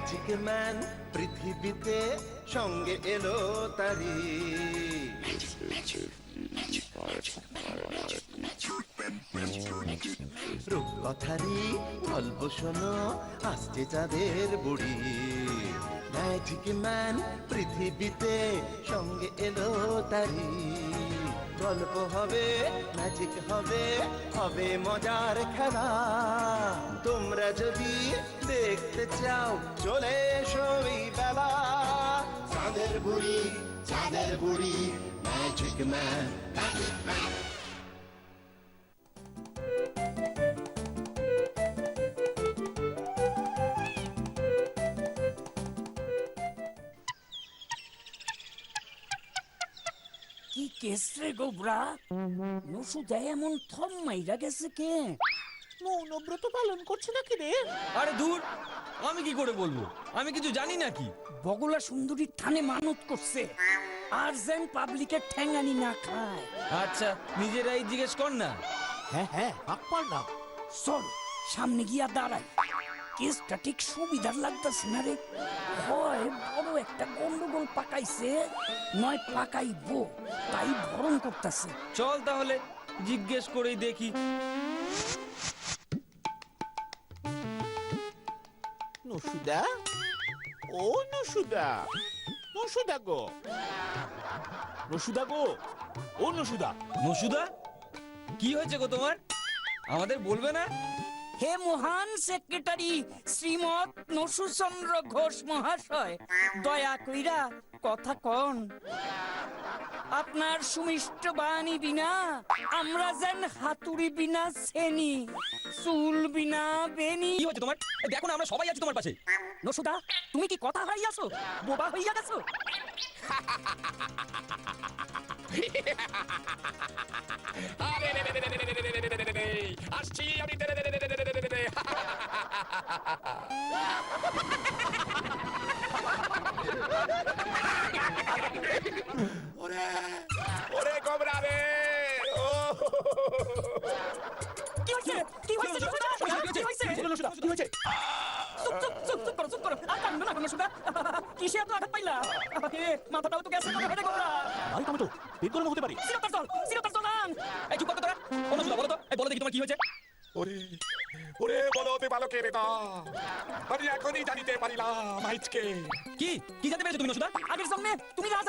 Magic man পৃথিবীতে সঙ্গে এলো তারি রূপকথারই গল্প শোনো আসছে যাদের বুড়ি ম্যাজিক ম্যান পৃথিবীতে সঙ্গে এলো তারি গল্প হবে ম্যাজিক হবে হবে মজার খেলা তোমরা যদি দেখতে চাও চলে এসো এই বেলা চাঁদের বুড়ি ম্যাজিক ম্যান কি কেস রে গোবরা নসুদা এমন থম মাইরা গেছে কে মৌনব্রত পালন করছে নাকি রে? আরে দূর, আমি কি করে বলবো? আমি কিছু জানি নাকি? বগলা সুন্দরীর থানে মানত করছে আর যেন পাবলিকের ঠ্যাঙ্গানি না খায়। আচ্ছা, নিজেরাই জিজ্ঞেস কর না। হ্যাঁ আকবার না। চল সামনে গিয়া দাঁড়াই। কেসটা ঠিক সুবিধার লাগতেছে না রে। হয় বড় একটা গন্ডগোল পাকাইছে, নয় পাকাইবো, তাই ভরণ করতেছে। চল তাহলে জিজ্ঞেস করেই দেখি। নসুদা, ও নসুদা, নসুদা গো, নসুদা গো, ও নসুদা। নসুদা, কি হয়েছে গো তোমার? আমাদের বলবে না? হে মহান সেক্রেটারি শ্রীমৎ নসুচন্দ্র ঘোষ মহাশয়, দয়া কইরা কথা কন। আপনার সুমিষ্ট বাণী বিনা আমরা যেন হাতুড়ি বিনা সেনি, চুল বিনা বেনি। কি হয়েছে তোমার? দেখো না, আমরা সবাই আছি তোমার পাশে। নসুদা, তুমি কি কথা হইয়াছো? বোবা হইয়া গেছো? আসছি আমি। ওরে কোবরা রে, ও কি হইছে? কি হইছে নসুদা? কি হইছে? নসুদা, কি হয়েছে? চুপ করো। আর কান্দো না নসুদা। কিসে এত আঘাত পাইলা? মাথাটাও তো গেছে করে গোবরা। ভাই তুমি তো বিদ্যুৎ হতে পারি। সিরতার চল আন। এই চুপ করো তোরা। ও নসুদা, বলো তো, এই বলো দেখি তোমার কি হয়েছে? ওরে ওরে বলো তে বালকের দা, আমি এখনই জানিতে পারিলাম আজকে। কি কি জানতে পেরেছো তুমি নসুদা? আগের জন্মে তুমি রাজা